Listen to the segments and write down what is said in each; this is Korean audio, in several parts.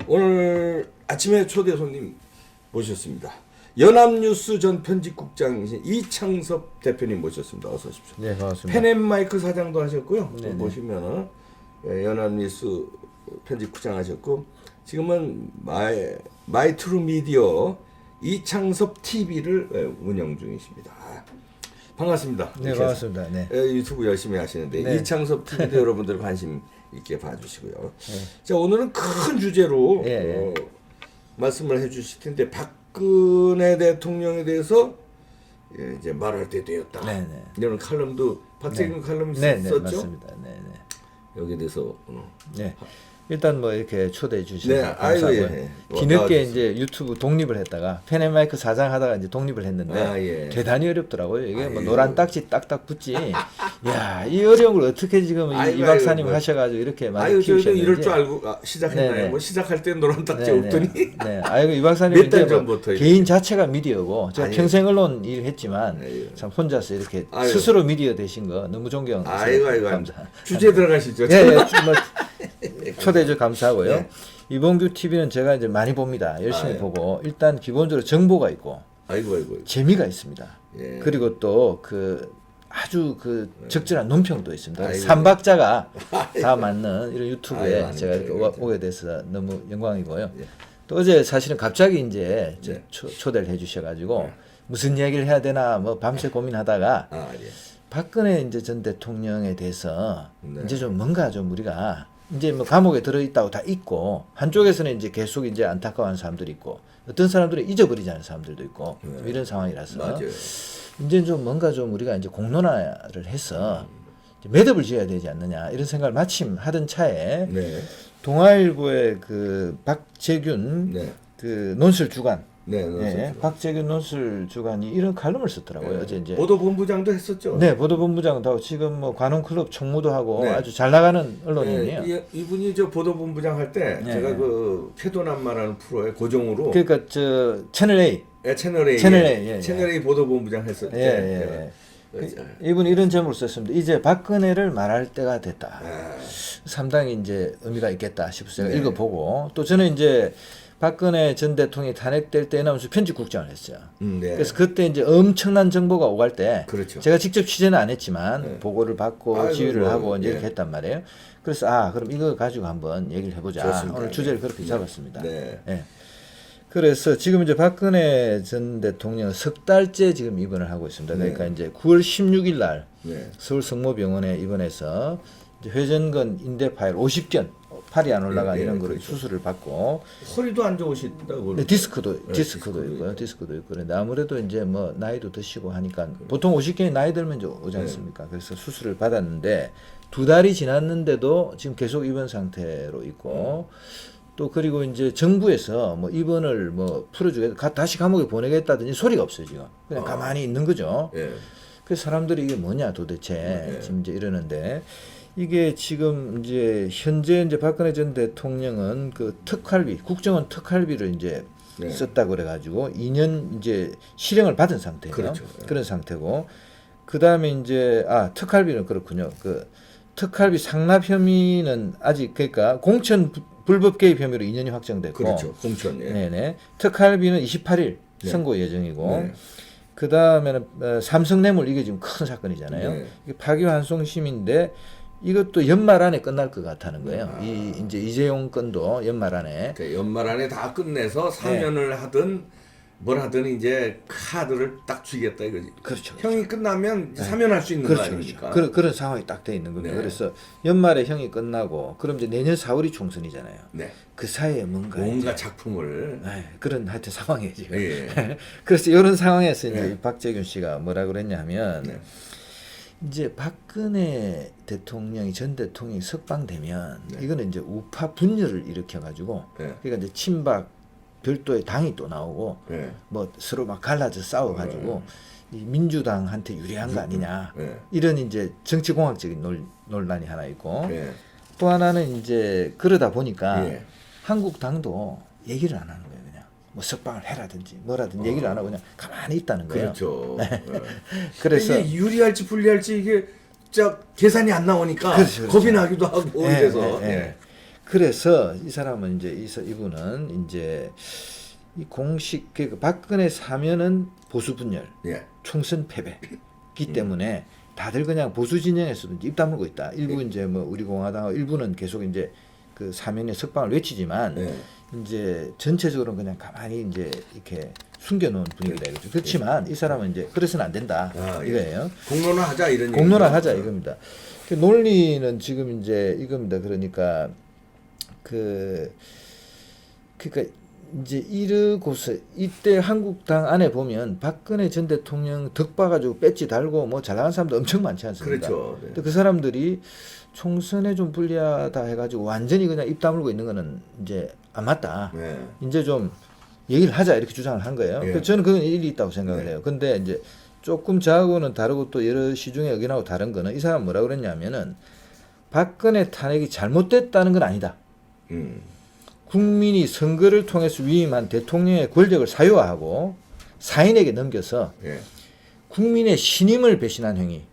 오늘 아침에 초대 손님 모셨습니다. 연합뉴스 전 편집국장이신 이창섭 대표님 모셨습니다. 어서 오십시오. 네, 반갑습니다. 펜앤마이크 사장도 하셨고요. 네네. 보시면은 연합뉴스 편집국장 하셨고 지금은 마이트루미디어 이창섭 TV를 운영 중이십니다. 반갑습니다. 네, 반갑습니다. 네. 유튜브 열심히 하시는데 네. 이창섭 TV도 여러분들 관심 있게 봐주시고요. 자, 오늘은 큰 주제로 말씀을 해주실 텐데 박근혜 대통령에 대해서 이제 말할 때 되었다. 네네. 이런 칼럼도 박재균 칼럼 네, 썼죠. 맞습니다. 네, 네. 여기에 대해서 네. 일단 뭐 이렇게 초대해 주셔서 네, 감사하고요. 아유, 예. 뒤늦게 나와주세요. 이제 유튜브 독립을 했다가 펜앤마이크 사장 하다가 이제 독립을 했는데 아, 예. 대단히 어렵더라고요. 이게 뭐 아유. 노란 딱지 딱딱 붙지. 야, 이 어려운 걸 어떻게 지금 아이고, 이 박사님 아이고. 하셔가지고 이렇게 많이 아유, 저희도 키우셨는지. 이럴 줄 알고 시작했나요? 네네. 뭐 시작할 때 노란 딱지 네, 없더니 네. 아이고 이 박사님 몇달 이제 뭐 전부터 개인 자체가 미디어고 제가 아유. 평생 언론 일을 했지만 아유. 참 혼자서 이렇게 아유. 스스로 미디어 되신 거 너무 존경합니다. 아이고 감사. 주제 들어가시죠. 예, 예, 뭐 초대해 주 감사하고요. 네. 이봉규 TV는 제가 이제 많이 봅니다. 열심히 아유. 보고 일단 기본적으로 정보가 있고 아이고. 재미가 있습니다. 예. 그리고 또 그 아주 그 적절한 논평도 있습니다. 아이고. 삼박자가 다 맞는 이런 유튜브에 아이고, 제가 이렇게 아닙니다. 오게 돼서 너무 영광이고요. 예. 또 어제 사실은 갑자기 이제 네. 초대를 해주셔가지고 무슨 이야기를 해야 되나 뭐 밤새 고민하다가 예. 박근혜 이제 전 대통령에 대해서 네. 이제 좀 뭔가 좀 우리가 이제 뭐 감옥에 들어 있다고 다 있고 한쪽에서는 이제 계속 이제 안타까워하는 사람들이 있고 어떤 사람들은 잊어버리지 않은 사람들도 있고 좀 이런 상황이라서 맞아요. 이제 좀 뭔가 좀 우리가 이제 공론화를 해서 이제 매듭을 지어야 되지 않느냐 이런 생각을 마침 하던 차에 네. 동아일보의 그 박재균 네. 그 논술 주간 네. 예, 박재균 논술 주간이 이런 칼럼을 썼더라고요. 어제 이제 보도본부장도 했었죠. 네, 보도본부장도 하고 지금 뭐 관훈클럽 총무도 하고 네. 아주 잘 나가는 언론인이에요. 이분이 저 보도본부장 할 때 네. 제가 그 패도남마라는 프로에 고정으로 그러니까 저 채널 A 채널 A 채널 A 보도본부장 했을 때 예. 제가 이분이 이런 제목을 썼습니다. 이제 박근혜를 말할 때가 됐다. 상당히 이제 의미가 있겠다 싶어서 제가 읽어보고 또 저는 이제 박근혜 전 대통령이 탄핵될 때 연합뉴스 편집국장을 했어요. 네. 그래서 그때 이제 엄청난 정보가 오갈 때 그렇죠. 제가 직접 취재는 안 했지만 보고를 받고 아이고, 지휘를 뭐, 하고 이제 예. 이렇게 했단 말이에요. 그래서 그럼 이거 가지고 한번 얘기를 해보자. 좋습니다. 오늘 주제를 그렇게 네. 잡았습니다. 네. 예. 그래서 지금 이제 박근혜 전 대통령은 석 달째 지금 입원을 하고 있습니다. 그러니까 이제 9월 16일 날 네. 서울 성모병원에 입원해서 이제 회전근 인대 파열 50견 팔이 안 올라가 네, 이런 거를 그렇죠. 수술을 받고 허리도 안 좋으시다고. 네, 디스크도 네, 디스크도 있고요. 디스크도 있고 그런데 아무래도 이제 뭐 나이도 드시고 하니까 보통 50견이 나이 들면 이제 오지 않습니까? 그래서 수술을 받았는데 2달이 지났는데도 지금 계속 입원 상태로 있고 또 그리고 이제 정부에서 뭐 입원을 뭐 풀어주겠다 다시 감옥에 보내겠다든지 소리가 없어요 지금 그냥 가만히 있는 거죠. 예. 그래서 사람들이 이게 뭐냐 도대체 지금 이제 이러는데 이게 지금 이제 현재 이제 박근혜 전 대통령은 그 특활비 국정원 특활비를 이제 네. 썼다 그래가지고 2년 이제 실형을 받은 상태예요. 그렇죠. 그런 상태고 그 다음에 이제 특활비는 그렇군요. 그 특활비 상납 혐의는 아직 그러니까 공천 불법 개입 혐의로 2년이 확정됐고 그렇죠. 공천. 예. 네네 특활비는 28일 네. 선고 예정이고. 네. 그 다음에는 삼성뇌물 이게 지금 큰 사건이잖아요. 네. 이게 파기환송심인데 이것도 연말 안에 끝날 것 같다는 거예요. 이 이제 이재용 건도 연말 안에. 그러니까 연말 안에 다 끝내서 사면을 하든 뭘 하든 이제 카드를 딱 주겠다 이거지. 그렇죠. 형이 끝나면 이제 사면할 수 있는 그렇죠. 거 아닙니까? 그런 상황이 딱 돼 있는 겁니다. 네. 그래서 연말에 형이 끝나고 그럼 이제 내년 4월이 총선이잖아요. 네. 그 사이에 뭔가 뭔가 작품을 그런 하여튼 상황이에요 지금. 예. 그래서 이런 상황에서 이제 네. 박재균 씨가 뭐라 그랬냐면 네. 이제 박근혜 대통령이 전 대통령이 석방되면 네. 이거는 이제 우파 분열을 일으켜 가지고 네. 그러니까 이제 친박 별도의 당이 또 나오고 네. 뭐 서로 막 갈라져 싸워 가지고 이 민주당한테 유리한 거 아니냐 네. 이런 이제 정치공학적인 논란이 하나 있고 네. 또 하나는 이제 그러다 보니까 예. 한국 당도 얘기를 안 하는 거예요. 그냥 뭐 석방을 해라든지 뭐라든지 얘기를 안 하고 그냥 가만히 있다는 거예요. 그렇죠. 그래서 이게 유리할지 불리할지 이게 숫자 계산이 안 나오니까 그렇죠, 그렇죠. 겁이 나기도 하고 그래서 그래서 이 사람은 이제 이분은 이제 이 공식 그 박근혜 사면은 보수 분열, 예. 총선 패배기 때문에 다들 그냥 보수 진영에서도 입 다물고 있다. 일부 이제 뭐 우리 공화당 일부는 계속 이제 그 사면의 석방을 외치지만 이제 전체적으로는 그냥 가만히 이제 이렇게 숨겨놓은 분위기다 이거죠. 그렇지만 이 사람은 이제 그래서는 안 된다 이거예요. 공론화하자 이런 공론화하자 이겁니다. 그 논리는 지금 이제 이겁니다. 그러니까 그러니까 이제 이르고서 이때 한국당 안에 보면 박근혜 전 대통령 덕 봐가지고 배지 달고 뭐 잘 나간 사람도 엄청 많지 않습니까? 그렇죠. 네. 근데 그 사람들이 총선에 좀 불리하다 해가지고 완전히 그냥 입 다물고 있는 거는 이제 안 맞다. 네. 이제 좀 얘기를 하자 이렇게 주장을 한 거예요. 그래서 저는 그건 일리 있다고 생각을 해요. 근데 이제 조금 저하고는 다르고 또 여러 시중에 의견하고 다른 거는 이 사람 뭐라 그랬냐면은 박근혜 탄핵이 잘못됐다는 건 아니다. 국민이 선거를 통해서 위임한 대통령의 권력을 사유화하고 사인에게 넘겨서 국민의 신임을 배신한 행위.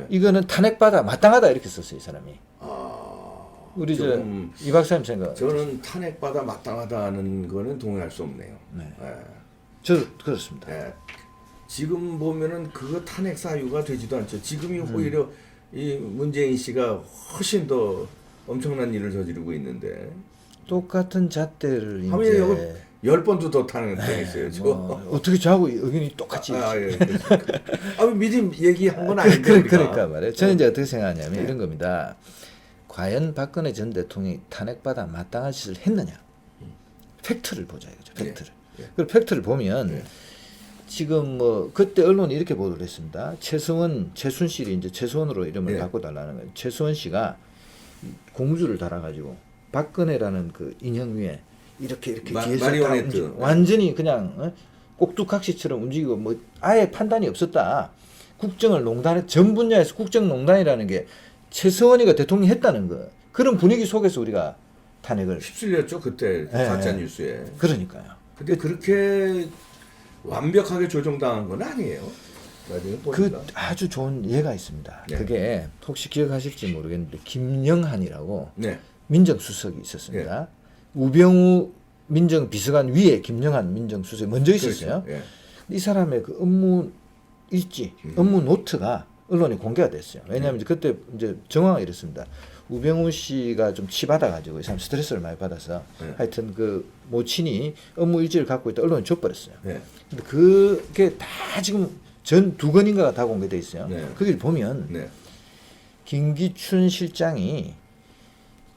이거는 탄핵받아 마땅하다 이렇게 썼어요, 이 사람이. 우리 이 박사님 생각. 저는 탄핵받아 마땅하다는 거는 동의할 수 없네요. 저도 그렇습니다. 지금 보면은 그거 탄핵 사유가 되지도 않죠. 지금이 오히려 이 문재인 씨가 훨씬 더 엄청난 일을 저지르고 있는데. 똑같은 잣대를 이제 10번도 더 탄핵당했어요. 어떻게 저하고 의견이 똑같이. 미리 얘기한 건 아닌데. 그러니까 말이에요. 저는 이제 어떻게 생각하냐면 이런 겁니다. 과연 박근혜 전 대통령이 탄핵받아 마땅한 짓을 했느냐. 팩트를 보자 이거죠. 팩트를. 그 팩트를 보면 지금 뭐 그때 언론이 이렇게 보도를 했습니다. 최순실이 이제 최수원으로 이름을 바꿔달라는 거예요. 최수원 씨가 고무줄을 달아가지고 박근혜라는 그 인형 위에 이렇게 뒤에서 완전히 그냥 꼭두각시처럼 움직이고 뭐 아예 판단이 없었다. 국정을 농단해 전 분야에서 국정농단이라는 게 최서원이가 대통령이 했다는 거. 그런 분위기 속에서 우리가 탄핵을 휩쓸렸죠 그때 가짜 뉴스에. 그러니까요. 근데 그렇게 완벽하게 조정당한 건 아니에요. 그 아주 좋은 예가 있습니다. 그게 혹시 기억하실지 모르겠는데 김영한이라고 민정수석이 있었습니다. 우병우 민정비서관 위에 김영한 민정수석이 먼저 있었어요. 그렇죠. 이 사람의 그 업무 일지, 업무 노트가 언론에 공개가 됐어요. 왜냐하면 그때 이제 정황이 이렇습니다. 우병우 씨가 좀 치받아가지고 이 사람 스트레스를 많이 받아서 하여튼 그 모친이 업무 일지를 갖고 있다 언론에 줘버렸어요. 근데 그게 다 지금 전 2건인가가 다 공개돼 있어요. 거기를 보면 김기춘 실장이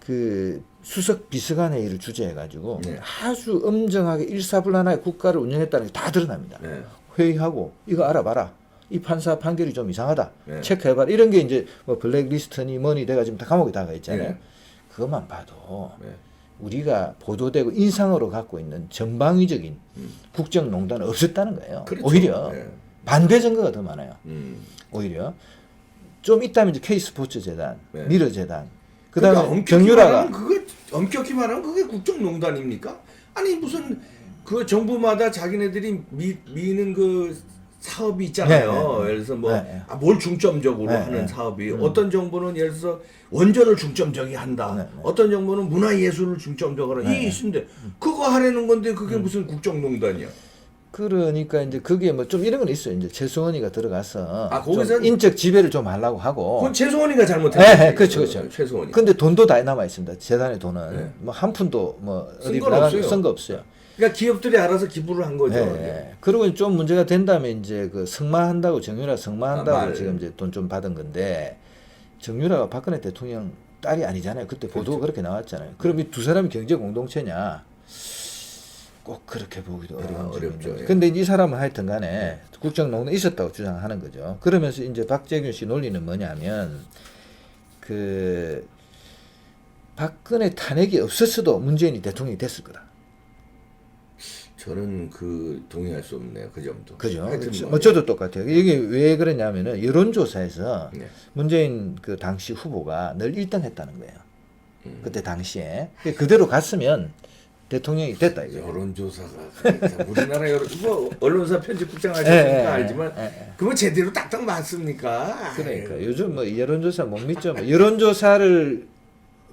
그 수석 비서관 회의를 주재해가지고 아주 엄정하게 일사불란하게 국가를 운영했다는 게 다 드러납니다. 회의하고 이거 알아봐라. 이 판사 판결이 좀 이상하다. 체크해봐라. 이런 게 이제 뭐 블랙리스트니 뭐니 내가 지금 다 감옥에 다가 있잖아요. 그것만 봐도 우리가 보도되고 인상으로 갖고 있는 전방위적인 국정농단은 없었다는 거예요. 그렇죠. 오히려 반대 증거가 더 많아요. 오히려 좀 있다면 이제 K스포츠재단, 미러재단, 그다음에 정유라가 그게 엄격히 말하면 그게 국정농단입니까? 아니 무슨 그 정부마다 자기네들이 미는 그 사업이 있잖아요. 예를 들어서 뭐 뭘 중점적으로 하는 사업이 어떤 정부는 예를 들어서 원전을 중점적이 한다. 어떤 정부는 문화예술을 중점적으로 이게 있는데 그거 하려는 건데 그게 무슨 국정농단이야? 그러니까 이제 그게 뭐 좀 이런 건 있어요. 이제 최수원이가 들어가서 거기서 인적 지배를 좀 하려고 하고. 그건 최수원이가 잘못했어요. 그렇죠. 최수원이. 근데 돈도 다 남아 있습니다. 재단의 돈은 뭐 한 푼도 뭐 어디 쓴 거 없어요. 그러니까 기업들이 알아서 기부를 한 거죠. 그리고 좀 문제가 된다면 이제 그 성마한다고 정유라 성마한다고 지금 이제 돈 좀 받은 건데 정유라가 박근혜 대통령 딸이 아니잖아요. 그때 보도가 그렇게 나왔잖아요. 그럼 이 두 사람이 경제 공동체냐? 꼭 그렇게 보기도 어렵죠. 근데 이 사람은 하여튼 간에 국정농단이 있었다고 주장하는 거죠. 그러면서 이제 박재균 씨 논리는 뭐냐면 그 박근혜 탄핵이 없었어도 문재인이 대통령이 됐을 거다. 저는 그 동의할 수 없네요. 그 점도. 그죠. 뭐 저도 똑같아요. 이게 왜 그러냐면은 여론조사에서 문재인 그 당시 후보가 늘 1등 했다는 거예요. 그때 당시에 그대로 갔으면 대통령이 됐다 이거. 여론조사가 우리나라 뭐 언론사 편집국장 하셨으니까 알지만 그거 제대로 딱딱 맞습니까? 그러니까 요즘 뭐 여론조사 못 믿죠. 뭐 여론조사를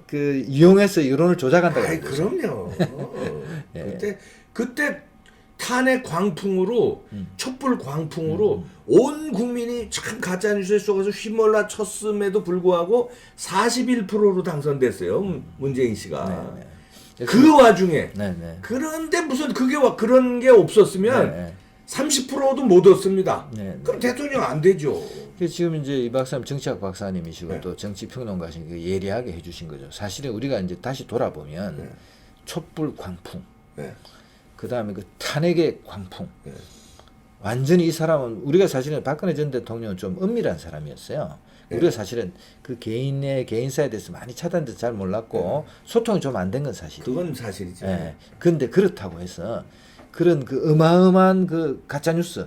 그 이용해서 여론을 조작한다고. 아이 그럼요. 그때 탄핵 광풍으로 촛불 광풍으로 온 국민이 참 가짜 뉴스에 속아서 휘몰라 쳤음에도 불구하고 41%로 당선됐어요. 문재인 씨가. 그 와중에 네네. 그런데 무슨 그런 게 없었으면 30%도 못 얻습니다. 그럼 대통령 안 되죠. 지금 이제 이 박사님 정치학 박사님이시고 또 정치평론가시니까 예리하게 해주신 거죠. 사실은 우리가 이제 다시 돌아보면 촛불 광풍, 그 다음에 그 탄핵의 광풍. 완전히 이 사람은 우리가 사실은 박근혜 전 대통령은 좀 은밀한 사람이었어요. 우리가 사실은 그 개인의 개인사에 대해서 많이 차단돼서 잘 몰랐고 소통이 좀 안 된 건 사실이에요. 그건 사실이죠. 그런데 그렇다고 해서 그런 그 어마어마한 그 가짜 뉴스,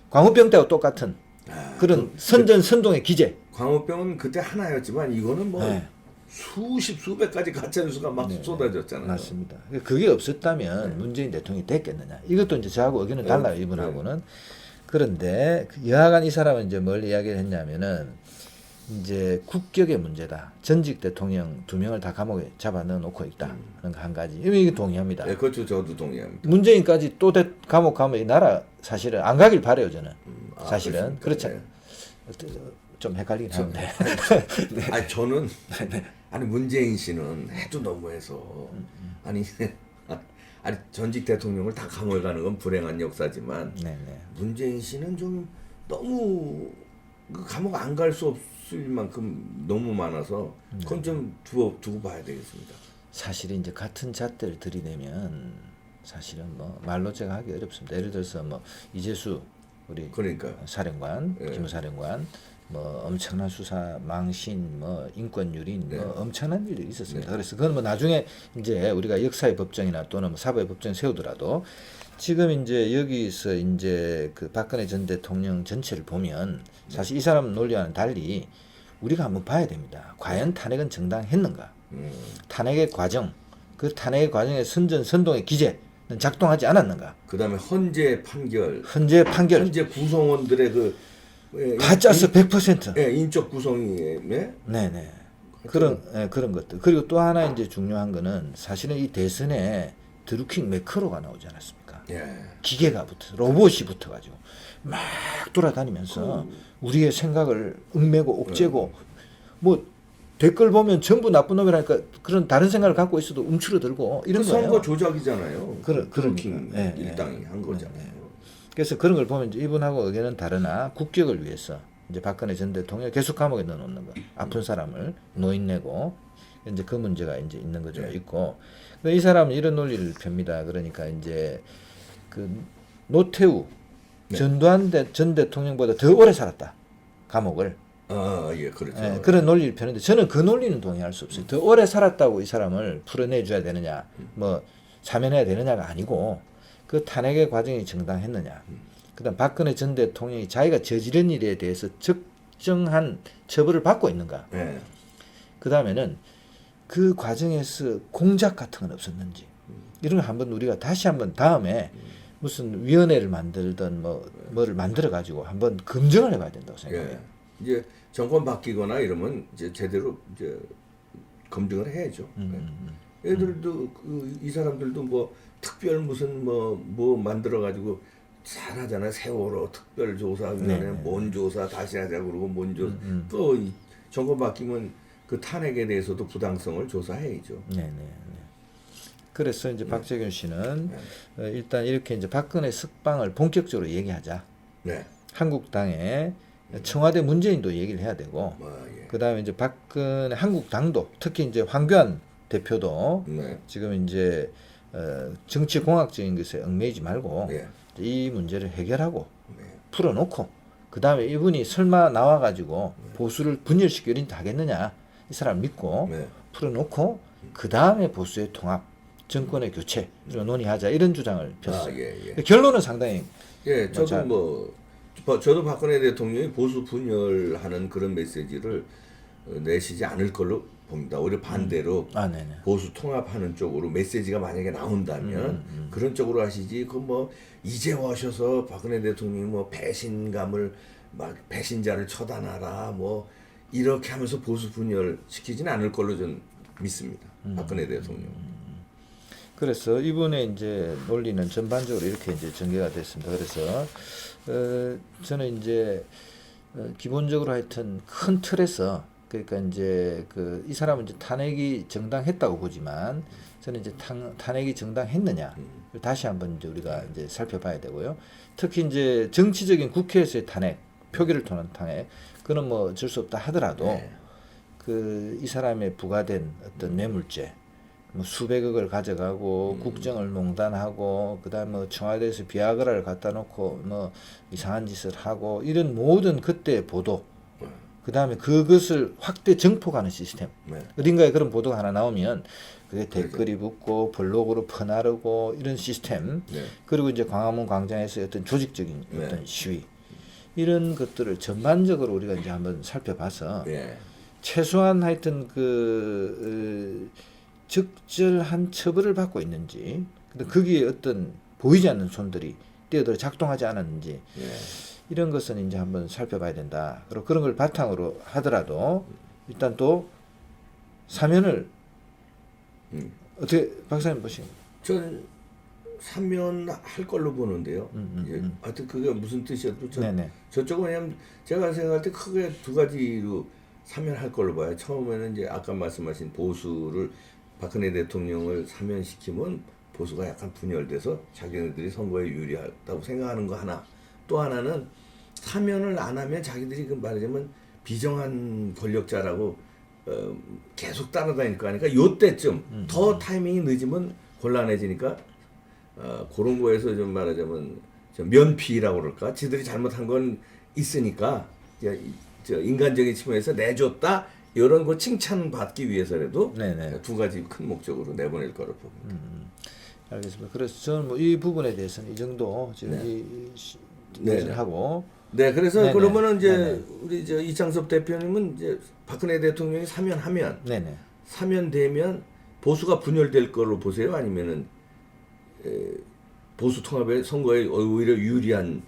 광우병 때와 똑같은 그런 선전선동의 기재. 광우병은 그때 하나였지만 이거는 뭐 수백 가지 가짜 뉴스가 막 쏟아졌잖아요. 맞습니다. 그게 없었다면 문재인 대통령이 됐겠느냐. 이것도 이제 저하고 의견은 달라요, 이분하고는. 그런데 여하간 이 사람은 이제 뭘 이야기를 했냐면은 이제 국격의 문제다. 전직 대통령 2명을 다 감옥에 잡아 넣어놓고 있다. 하는 거 한 가지. 이거 동의합니다. 네, 그렇죠. 저도 동의합니다. 문재인까지 또 감옥 가면 이 나라 사실은 안 가길 바래요, 저는. 사실은. 그렇죠. 좀 헷갈리긴 하는데. 아니 저는 아니 문재인 씨는 해도 너무해서 아니 전직 대통령을 다 감옥에 가는 건 불행한 역사지만 문재인 씨는 좀 너무 그 감옥 안 갈 수 없을 만큼 너무 많아서 그건 좀 두고 봐야 되겠습니다. 사실은 이제 같은 잣대를 들이대면 사실은 뭐 말로 제가 하기 어렵습니다. 예를 들어서 뭐 이재수 우리 사령관, 기무사령관 뭐 엄청난 수사, 망신, 뭐 인권 유린, 뭐 엄청난 일이 있었습니다. 그래서 그건 뭐 나중에 이제 우리가 역사의 법정이나 또는 뭐 사법의 법정 세우더라도 지금 이제 여기서 이제 그 박근혜 전 대통령 전체를 보면 사실 이 사람 논리와는 달리 우리가 한번 봐야 됩니다. 과연 탄핵은 정당했는가? 탄핵의 과정, 그 탄핵의 과정의 선전선동의 기제는 작동하지 않았는가? 그다음에 헌재 판결, 헌재 구성원들의 그 가짜서 100%. 인적 구성이 네네. 그런 것들. 그리고 또 하나 이제 중요한 거는 사실은 이 대선에 드루킹 매크로가 나오지 않았습니까? 기계가 로봇이 붙어가지고 막 돌아다니면서 우리의 생각을 얽매고 옥죄고 뭐 댓글 보면 전부 나쁜 놈이라니까 그런 다른 생각을 갖고 있어도 움츠러들고 이런 거예요. 선거 조작이잖아요. 드루킹 네, 일당이 한 거잖아요. 그래서 그런 걸 보면 이분하고 의견은 다르나 국격을 위해서 이제 박근혜 전 대통령 계속 감옥에 넣어놓는 거, 아픈 사람을 노인내고 이제 그 문제가 이제 있는 거죠. 있고 이 사람은 이런 논리를 펴니다. 그러니까 이제 그 노태우 전두환 전 대통령보다 더 오래 살았다 감옥을. 그렇죠. 그런 논리를 펴는데 저는 그 논리는 동의할 수 없어요. 더 오래 살았다고 이 사람을 풀어내줘야 되느냐, 뭐 사면해야 되느냐가 아니고. 그 탄핵의 과정이 정당했느냐. 그다음 박근혜 전 대통령이 자기가 저지른 일에 대해서 적정한 처벌을 받고 있는가. 그다음에는 그 과정에서 공작 같은 건 없었는지. 이런 거 한번 우리가 다시 한번 다음에 무슨 위원회를 만들던 뭐를 만들어 가지고 한번 검증을 해봐야 된다고 생각해요. 이제 정권 바뀌거나 이러면 이제 제대로 이제 검증을 해야죠. 애들도 이 사람들도 뭐 특별 무슨 뭐 만들어 가지고 잘하잖아요. 세월호 특별조사위원회 뭔 조사 다시 하자 그러고 뭔 조사 또 정권 바뀌면 그 탄핵에 대해서도 부당성을 조사해야죠. 그래서 이제 박재균 씨는 일단 이렇게 이제 박근혜 석방을 본격적으로 얘기하자. 한국당에 청와대 문재인도 얘기를 해야 되고 그다음에 이제 박근혜 한국당도 특히 이제 황교안 대표도 지금 이제 정치공학적인 것에 얽매이지 말고 이 문제를 해결하고 풀어놓고 그 다음에 이분이 설마 나와가지고 보수를 분열시켜 이런 하겠느냐 이 사람 믿고 풀어놓고 그 다음에 보수의 통합 정권의 교체 이런 논의하자 이런 주장을 폈어요. 결론은 상당히 저도 박근혜 대통령이 보수 분열하는 그런 메시지를 내시지 않을 걸로 봅니다. 오히려 반대로 네네. 보수 통합하는 쪽으로 메시지가 만약에 나온다면 그런 쪽으로 하시지. 그 뭐 이제 오셔서 박근혜 대통령이 뭐 배신감을 막 배신자를 처단하라 뭐 이렇게 하면서 보수 분열시키지는 않을 걸로 전 믿습니다. 박근혜 대통령. 그래서 이번에 이제 논리는 전반적으로 이렇게 이제 전개가 됐습니다. 그래서 저는 이제 기본적으로 하여튼 큰 틀에서 그러니까 이제 그 이 사람은 이제 탄핵이 정당했다고 보지만 저는 이제 탄핵이 정당했느냐 다시 한번 이제 우리가 이제 살펴봐야 되고요. 특히 이제 정치적인 국회에서의 탄핵, 표기를 통한 탄핵, 그는 뭐 어쩔 수 없다 하더라도 네. 그 이 사람의 부과된 어떤 뇌물죄, 뭐 수백억을 가져가고 국정을 농단하고 그다음 뭐 청와대에서 비아그라를 갖다 놓고 뭐 이상한 짓을 하고 이런 모든 그때의 보도, 그다음에 그것을 확대 정폭하는 시스템. 네. 어딘가에 그런 보도가 하나 나오면 그게 댓글이 붙고 블로그로 퍼나르고 이런 시스템. 네. 그리고 이제 광화문 광장에서 어떤 조직적인 네. 어떤 시위 이런 것들을 전반적으로 우리가 이제 한번 살펴봐서 네. 최소한 하여튼 그 적절한 처벌을 받고 있는지, 근데 거기에 어떤 보이지 않는 손들이 뛰어들어 작동하지 않았는지 네. 이런 것은 이제 한번 살펴봐야 된다. 그리고 그런 걸 바탕으로 하더라도 일단 또 사면을 어떻게 박사님 보시는? 전 사면할 걸로 보는데요. 예, 하여튼 그게 무슨 뜻이어도 저쪽은 왜냐면 제가 생각할 때 크게 두 가지로 사면할 걸로 봐요. 처음에는 이제 아까 말씀하신 보수를 박근혜 대통령을 사면시키면 보수가 약간 분열돼서 자기네들이 선거에 유리하다고 생각하는 거 하나. 또 하나는 사면을 안 하면 자기들이 그 말하자면 비정한 권력자라고 계속 따라다닐 거 아니까 요때쯤 더 타이밍이 늦으면 곤란해지니까 그런 거에서 좀 말하자면 좀 면피라고 그럴까? 지들이 잘못한 건 있으니까 저 인간적인 측면에서 내줬다 이런 거 칭찬받기 위해서라도 두 가지 큰 목적으로 내보낼 거로 봅니다. 알겠습니다. 그래서 저는 뭐 이 부분에 대해서는 이 정도 지금 네. 하고 네, 그래서 네네. 그러면은 이제 네네. 우리 저 이창섭 대표님은 이제 박근혜 대통령이 사면하면 네네. 사면되면 보수가 분열될 걸로 보세요? 아니면은 보수 통합의 선거에 오히려 유리한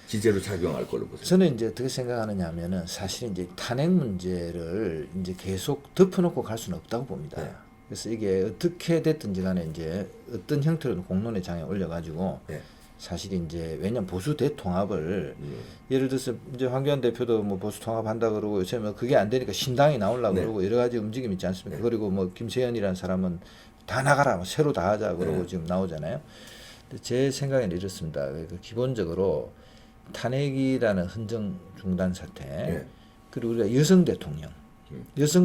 기제로 작용할 걸로 보세요? 저는 이제 어떻게 생각하느냐 하면은 사실 이제 탄핵 문제를 이제 계속 덮어놓고 갈 수는 없다고 봅니다. 네. 그래서 이게 어떻게 됐든지 간에 이제 어떤 형태로든 공론의 장에 올려가지고 네. 사실 이제 왜냐면 보수 대통합을 예를 들어서 이제 황교안 대표도 뭐 보수 통합한다 그러고 요새 뭐 그게 안 되니까 신당이 나오려고 네. 그러고 여러 가지 움직임이 있지 않습니까? 그리고 뭐 김세현이라는 사람은 다 나가라, 뭐 새로 다 하자 그러고 지금 나오잖아요. 근데 제 생각에는 이렇습니다. 그러니까 기본적으로 탄핵이라는 헌정 중단 사태, 그리고 우리가 여성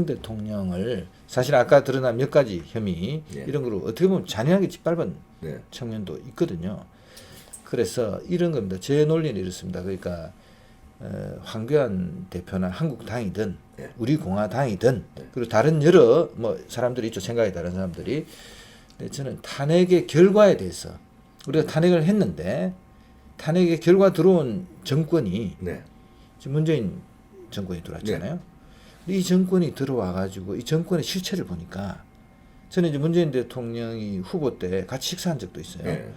대통령을 사실 아까 드러난 몇 가지 혐의 이런 거로 어떻게 보면 잔인하게 짓밟은 측면도 있거든요. 그래서 이런 겁니다. 제 논리는 이렇습니다. 그러니까 황교안 대표나 한국당이든 우리 공화당이든 그리고 다른 여러 뭐 사람들이 있죠. 생각이 다른 사람들이. 근데 저는 탄핵의 결과에 대해서 우리가 탄핵을 했는데 탄핵의 결과 들어온 정권이 지금 문재인 정권이 들어왔잖아요. 이 정권이 들어와 가지고 이 정권의 실체를 보니까 저는 이제 문재인 대통령이 후보 때 같이 식사한 적도 있어요.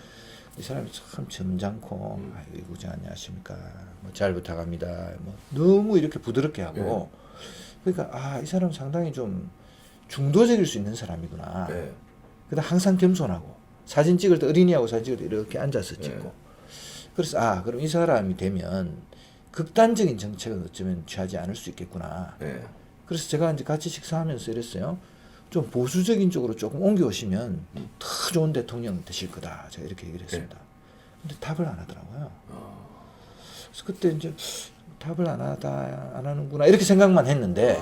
이 사람이 참 점잖고 아이고 부장 안녕하십니까 뭐 잘 부탁합니다 뭐 너무 이렇게 부드럽게 하고 그러니까 이 사람 상당히 좀 중도적일 수 있는 사람이구나. 그다음 항상 겸손하고 사진 찍을 때 어린이하고 사진 찍을 때 이렇게 앉아서 찍고 그래서 그럼 이 사람이 되면 극단적인 정책은 어쩌면 취하지 않을 수 있겠구나. 그래서 제가 이제 같이 식사하면서 이랬어요. 좀 보수적인 쪽으로 조금 옮겨오시면 더 좋은 대통령 되실 거다. 제가 이렇게 얘기를 했습니다. 근데 답을 안 하더라고요. 그래서 그때 이제 답을 안 하는구나. 이렇게 생각만 했는데.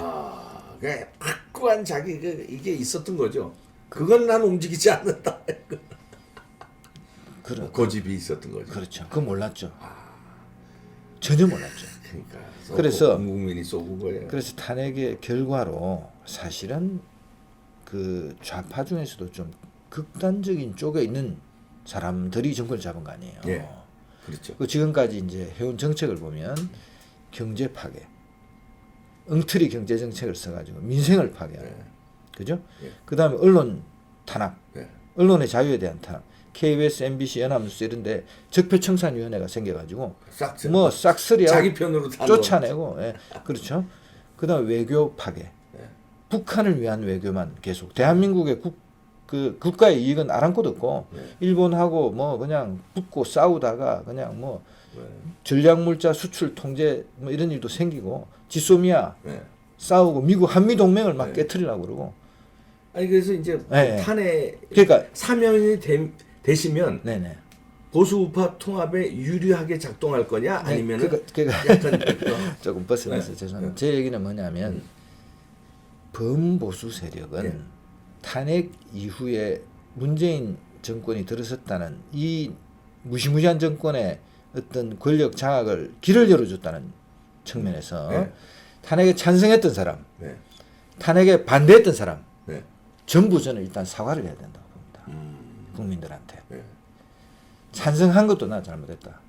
그냥 확고한 자기 이게 있었던 거죠. 그건 난 움직이지 않는다. 고집이 있었던 거죠. 그렇죠. 그건 몰랐죠. 전혀 몰랐죠. 그러니까 그래서 온 국민이 쏘고 거예요. 그래서 탄핵의 결과로 사실은 그 좌파 중에서도 좀 극단적인 쪽에 있는 사람들이 정권을 잡은 거 아니에요. 그렇죠. 그 지금까지 이제 해온 정책을 보면 경제 파괴, 엉터리 경제 정책을 써가지고 민생을 파괴하는 그죠? 예. 그다음에 언론 탄압, 예. 언론의 자유에 대한 탄압. KBS, MBC, 연합뉴스 이런데 적폐청산위원회가 생겨가지고 뭐 싹쓸이하고 자기 편으로 다 쫓아내고, 예. 그렇죠. 그다음 에 외교 파괴, 예. 북한을 위한 외교만 계속. 대한민국의 국가의 이익은 아랑곳 없고 예. 일본하고 뭐 그냥 붙고 싸우다가 그냥 뭐 예. 전략물자 수출 통제 뭐 이런 일도 생기고 지소미아 예. 싸우고 미국 한미 동맹을 막 예. 깨트리려고 그러고. 아니 그래서 이제 예. 탄핵 그러니까 사면이 되시면 네네. 보수 우파 통합에 유리하게 작동할 거냐 아니면은 그러니까 약간 조금 벗어나서 네. 죄송합니다. 제 얘기는 뭐냐면 범보수 세력은 네. 탄핵 이후에 문재인 정권이 들어섰다는 이 무시무시한 정권의 어떤 권력 장악을 길을 열어줬다는 측면에서 네. 탄핵에 찬성했던 사람, 네. 탄핵에 반대했던 사람 네. 전부 저는 일단 사과를 해야 된다고 봅니다. 국민들한테. 네. 찬성한 것도 나 잘못했다.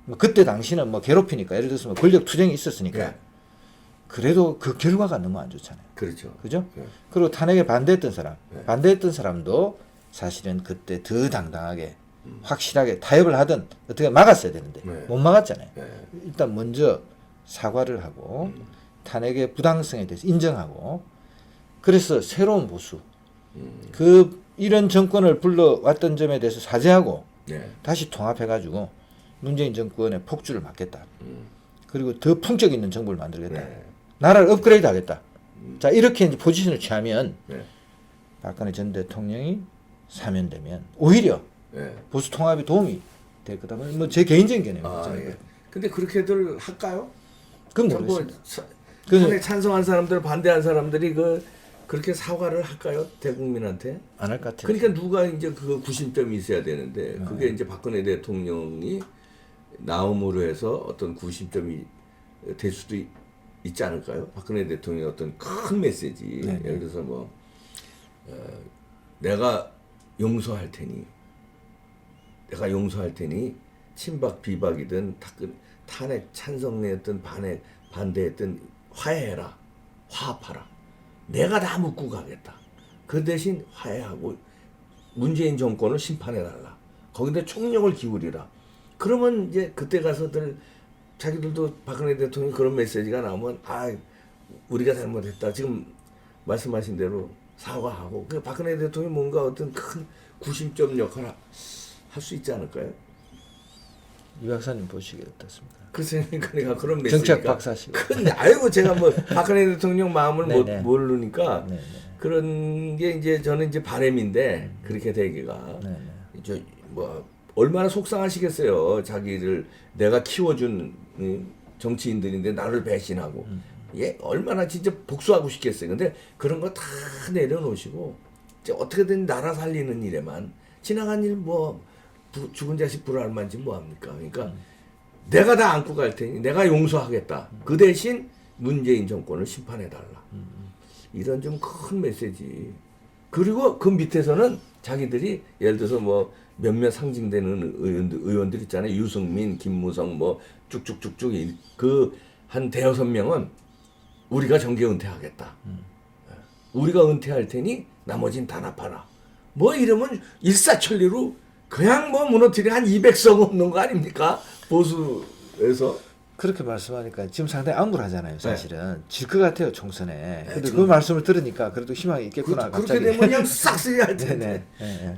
뭐 그때 당시는 뭐 괴롭히니까 예를 들어서 뭐 권력 투쟁이 있었으니까 네. 그래도 그 결과가 너무 안 좋잖아요. 그렇죠. 그죠? 네. 그리고 탄핵에 반대했던 사람, 네. 반대했던 사람도 사실은 그때 더 당당하게 확실하게 타협을 하든 어떻게 막았어야 되는데 네. 못 막았잖아요. 네. 일단 먼저 사과를 하고 탄핵의 부당성에 대해서 인정하고 그래서 새로운 보수 그 이런 정권을 불러왔던 점에 대해서 사죄하고 네. 다시 통합해가지고 문재인 정권의 폭주를 막겠다. 그리고 더 품격 있는 정부를 만들겠다. 네. 나라를 업그레이드 하겠다. 자 이렇게 이제 포지션을 취하면 네. 박근혜 전 대통령이 사면되면 오히려 네. 보수 통합에 도움이 될 거다. 뭐 제 개인적인 개념이죠. 아, 예. 근데 그렇게들 할까요? 그건 뭐 모르겠습니다. 탄핵 찬성한 사람들 반대한 사람들이 그렇게 사과를 할까요? 대국민한테? 안 할 것 같아요. 그러니까 누가 이제 그 구심점이 있어야 되는데 그게 이제 박근혜 대통령이 나옴으로 해서 어떤 구심점이 될 수도 있지 않을까요? 박근혜 대통령의 어떤 큰 메시지. 네. 예를 들어서 뭐 내가 용서할 테니 친박 비박이든 탄핵 찬성했든 반대했든 화해해라. 화합하라. 내가 다 묻고 가겠다. 그 대신 화해하고 문재인 정권을 심판해달라. 거기다 총력을 기울이라. 그러면 이제 그때 가서들 자기들도 박근혜 대통령이 그런 메시지가 나오면 우리가 잘못했다. 지금 말씀하신 대로 사과하고 그 박근혜 대통령이 뭔가 어떤 큰 구심점 역할을 할 수 있지 않을까요? 이 박사님 보시기에 어떻습니까? 그러니까 그런 메시지가 정책 박사시고. 근데 아이고 제가 뭐 박근혜 대통령 마음을 네네. 모르니까 네네. 그런 게 이제 저는 이제 바람인데 그렇게 되기가 네네. 이제 뭐 얼마나 속상하시겠어요. 자기를 내가 키워준 정치인들인데 나를 배신하고 예 얼마나 진짜 복수하고 싶겠어요. 근데 그런 거 다 내려놓으시고 이제 어떻게든 나라 살리는 일에만 지나간 일 뭐 죽은 자식 불알만지 뭐 합니까? 그러니까 내가 다 안고 갈 테니 내가 용서하겠다. 그 대신 문재인 정권을 심판해달라. 이런 좀 큰 메시지. 그리고 그 밑에서는 자기들이 예를 들어서 뭐 몇몇 상징되는 의원들 있잖아요. 유승민, 김무성 뭐 쭉쭉쭉쭉 그 한 대여섯 명은 우리가 정계 은퇴하겠다. 우리가 은퇴할 테니 나머진 단합하라. 뭐 이러면 일사천리로 그냥 뭐 무너뜨리 한 200석 없는 거 아닙니까? 보수에서. 그렇게 말씀하니까 지금 상당히 암울하잖아요. 사실은 질 것 같아요 총선에. 근데 그 지금 말씀을 들으니까 그래도 희망이 있겠구나. 그렇게 갑자기. 되면 그냥 싹쓸이 할 텐데. 네네. 네,